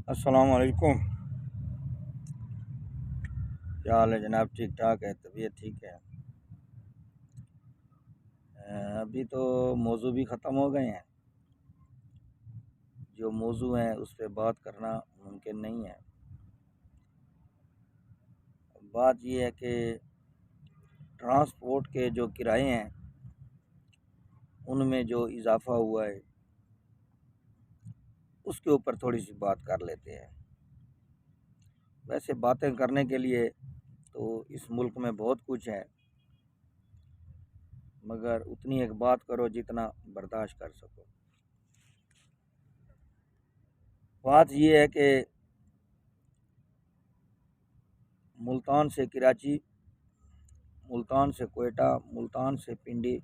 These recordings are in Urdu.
السلام علیکم. کیا حال ہے جناب؟ ٹھیک ٹھاک ہے؟ طبیعت ٹھیک ہے؟ ابھی تو موضوع بھی ختم ہو گئے ہیں. جو موضوع ہیں اس پہ بات کرنا ممکن نہیں ہے. بات یہ ہے کہ ٹرانسپورٹ کے جو کرائے ہیں ان میں جو اضافہ ہوا ہے اس کے اوپر تھوڑی سی بات کر لیتے ہیں. ویسے باتیں کرنے کے لیے تو اس ملک میں بہت کچھ ہے، مگر اتنی ایک بات کرو جتنا برداشت کر سکو. بات یہ ہے کہ ملتان سے کراچی، ملتان سے کوئٹہ، ملتان سے پنڈی،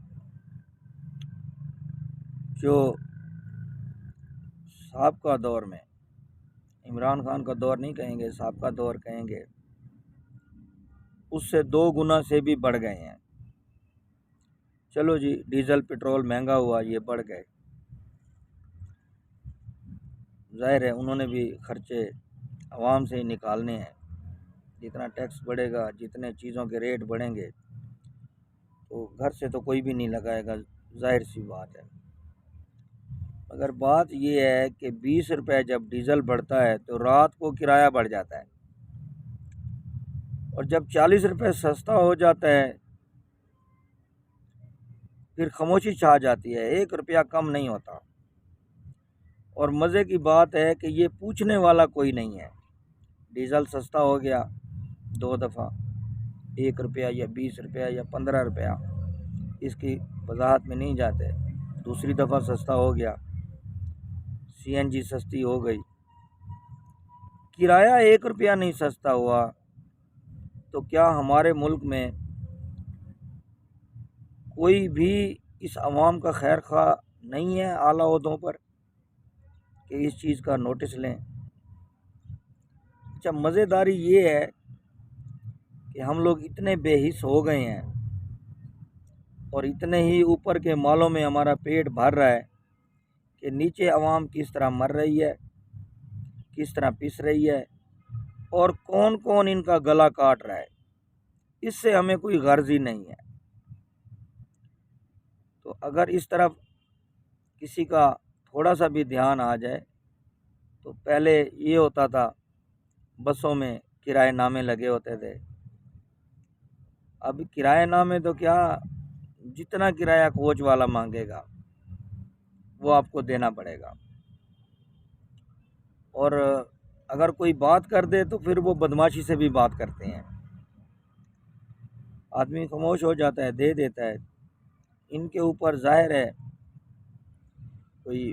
جو سابقہ دور میں عمران خان کا دور نہیں کہیں گے، سابقہ دور کہیں گے، اس سے 2 گنا سے بھی بڑھ گئے ہیں. چلو جی، ڈیزل پٹرول مہنگا ہوا، یہ بڑھ گئے. ظاہر ہے انہوں نے بھی خرچے عوام سے ہی نکالنے ہیں. جتنا ٹیکس بڑھے گا، جتنے چیزوں کے ریٹ بڑھیں گے تو گھر سے تو کوئی بھی نہیں لگائے گا، ظاہر سی بات ہے. مگر بات یہ ہے کہ 20 روپے جب ڈیزل بڑھتا ہے تو رات کو کرایہ بڑھ جاتا ہے، اور جب 40 روپے سستا ہو جاتا ہے پھر خاموشی چھا جاتی ہے، 1 روپیہ کم نہیں ہوتا. اور مزے کی بات ہے کہ یہ پوچھنے والا کوئی نہیں ہے. ڈیزل سستا ہو گیا 2 دفعہ، 1 روپیہ یا 20 روپیہ یا 15 روپیہ، اس کی وضاحت میں نہیں جاتے. دوسری دفعہ سستا ہو گیا، سی این جی سستی ہو گئی. کرایہ 1 روپیہ نہیں سستا ہوا تو کیا ہمارے ملک میں کوئی بھی اس عوام کا خیر خواہ نہیں ہے اعلیٰ عہدوں پر کہ اس چیز کا نوٹس لیں؟ اچھا، مزیداری یہ ہے کہ ہم لوگ اتنے بے حس ہو گئے ہیں اور اتنے ہی اوپر کے مالوں میں ہمارا پیٹ بھر رہا ہے کہ نیچے عوام کس طرح مر رہی ہے، کس طرح پس رہی ہے، اور کون کون ان کا گلا کاٹ رہا ہے، اس سے ہمیں کوئی غرض ہی نہیں ہے. تو اگر اس طرف کسی کا تھوڑا سا بھی دھیان آ جائے تو پہلے یہ ہوتا تھا بسوں میں کرایہ نامے لگے ہوتے تھے. اب کرایہ نامے تو کیا، جتنا کرایہ کوچ والا مانگے گا وہ آپ کو دینا پڑے گا. اور اگر کوئی بات کر دے تو پھر وہ بدماشی سے بھی بات کرتے ہیں. آدمی خاموش ہو جاتا ہے، دے دیتا ہے. ان کے اوپر ظاہر ہے کوئی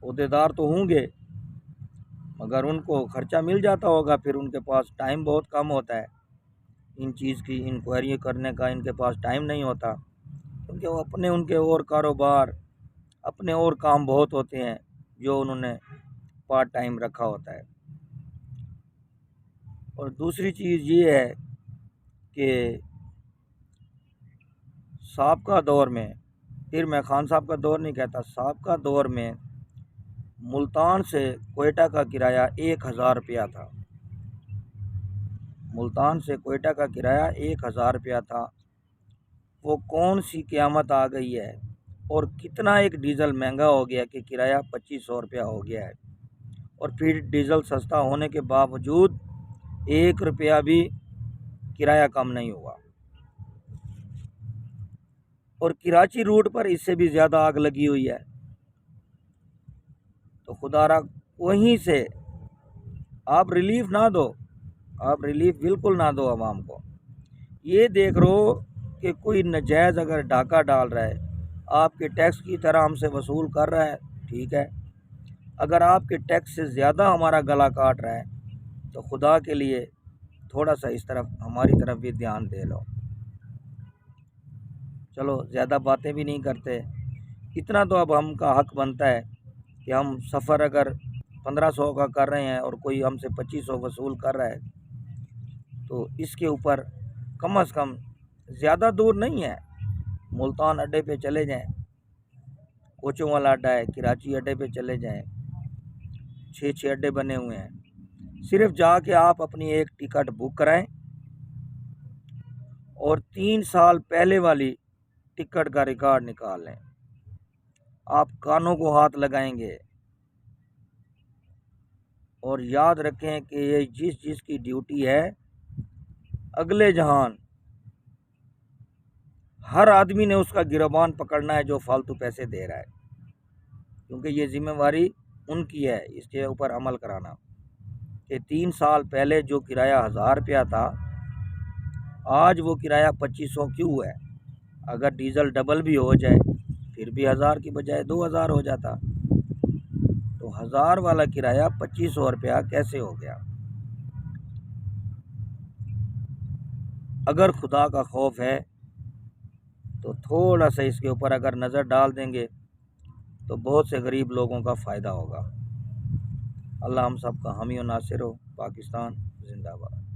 عہدیدار تو ہوں گے، مگر ان کو خرچہ مل جاتا ہوگا، پھر ان کے پاس ٹائم بہت کم ہوتا ہے. ان چیز کی انکوائری کرنے کا ان کے پاس ٹائم نہیں ہوتا، کیونکہ وہ ان کے اور کاروبار، اپنے اور کام بہت ہوتے ہیں جو انہوں نے پارٹ ٹائم رکھا ہوتا ہے. اور دوسری چیز یہ ہے کہ سابقہ دور میں، پھر میں خان صاحب کا دور نہیں کہتا، سابقہ دور میں ملتان سے کوئٹہ کا کرایہ 1000 روپیہ تھا. ملتان سے کوئٹہ کا کرایہ 1000 روپیہ تھا. وہ کون سی قیامت آ گئی ہے اور کتنا ایک ڈیزل مہنگا ہو گیا کہ کرایہ 2500 روپیہ ہو گیا ہے. اور پھر ڈیزل سستا ہونے کے باوجود 1 روپیہ بھی کرایہ کم نہیں ہوا. اور کراچی روٹ پر اس سے بھی زیادہ آگ لگی ہوئی ہے. تو خدا را وہیں سے آپ ریلیف نہ دو، آپ ریلیف بالکل نہ دو عوام کو. یہ دیکھ رہو کہ کوئی ناجائز اگر ڈاکہ ڈال رہا ہے، آپ کے ٹیکس کی طرح ہم سے وصول کر رہا ہے، ٹھیک ہے. اگر آپ کے ٹیکس سے زیادہ ہمارا گلا کاٹ رہا ہے تو خدا کے لیے تھوڑا سا اس طرف ہماری طرف بھی دھیان دے لو. چلو زیادہ باتیں بھی نہیں کرتے، اتنا تو اب ہم کا حق بنتا ہے کہ ہم سفر اگر 1500 کا کر رہے ہیں اور کوئی ہم سے 2500 وصول کر رہا ہے تو اس کے اوپر کم از کم، زیادہ دور نہیں ہے، ملتان اڈے پہ چلے جائیں، کوچوں والا اڈا ہے، کراچی اڈے پہ چلے جائیں، 6 اڈے بنے ہوئے ہیں. صرف جا کے آپ اپنی ایک ٹکٹ بک کرائیں اور 3 سال پہلے والی ٹکٹ کا ریکارڈ نکال لیں. آپ کانوں کو ہاتھ لگائیں گے اور یاد رکھیں کہ یہ جس کی ڈیوٹی ہے اگلے جہان ہر آدمی نے اس کا گربان پکڑنا ہے جو فالتو پیسے دے رہا ہے، کیونکہ یہ ذمہ داری ان کی ہے اس کے اوپر عمل کرانا کہ 3 سال پہلے جو کرایہ 1000 روپیہ تھا آج وہ کرایہ 2500 کیوں ہے. اگر ڈیزل ڈبل بھی ہو جائے پھر بھی 1000 کی بجائے 2000 ہو جاتا، تو 1000 والا کرایہ 2500 روپیہ کیسے ہو گیا؟ اگر خدا کا خوف ہے تو تھوڑا سا اس کے اوپر اگر نظر ڈال دیں گے تو بہت سے غریب لوگوں کا فائدہ ہوگا. اللہ ہم سب کا حامی و ناصر ہو. پاکستان زندہ باد.